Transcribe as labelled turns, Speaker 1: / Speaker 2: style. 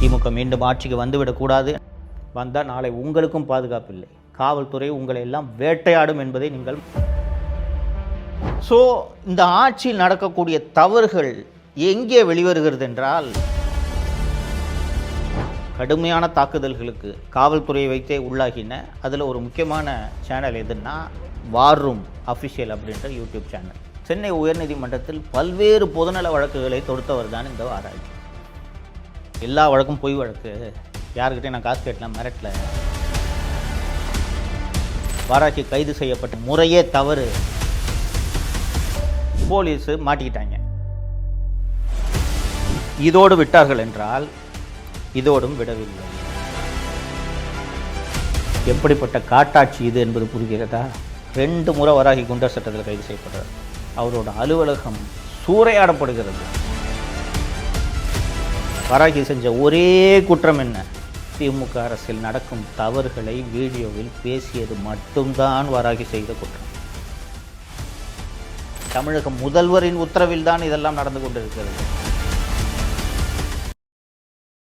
Speaker 1: திமுக மீண்டும் ஆட்சிக்கு வந்துவிடக்கூடாது. வந்தால் நாளை உங்களுக்கும் பாதுகாப்பு இல்லை. காவல்துறை உங்களை எல்லாம் வேட்டையாடும் என்பதை நீங்கள். ஸோ இந்த ஆட்சியில் நடக்கக்கூடிய தவறுகள் எங்கே வெளிவருகிறது என்றால், கடுமையான தாக்குதல்களுக்கு காவல்துறையை வைத்தே உள்ளாகின. அதில் ஒரு முக்கியமான சேனல் எதுன்னா வார் ரூம் அஃபிஷியல் அப்படின்ற யூடியூப் சேனல். சென்னை உயர்நீதிமன்றத்தில் பல்வேறு பொதுநல வழக்குகளை தொடுத்தவர் தான் இந்த ஆராய்ச்சி. எல்லா வழக்கும் பொய் வழக்கு, யாருக்கிட்டே நான் காசு கேட்டலாம் மிரட்டல, வாராட்சி கைது செய்யப்பட்ட முறையே தவறு, போலீஸு மாட்டிக்கிட்டாங்க. இதோடு விட்டார்கள் என்றால் இதோடும் விடவில்லை. எப்படிப்பட்ட காட்டாட்சி இது என்பது புரிகிறதா? 2 முறை வராகி குண்டர் சட்டத்தில் கைது செய்யப்படுறார். அவரோட அலுவலகம் சூறையாடப்படுகிறது. வராகி செஞ்ச ஒரே குற்றம் என்ன? திமுக அரசில் நடக்கும் தவறுகளை வீடியோவில் பேசியது மட்டும்தான் வராகி செய்த குற்றம். தமிழக முதல்வரின் உத்தரவில் தான் இதெல்லாம் நடந்து கொண்டிருக்கிறது.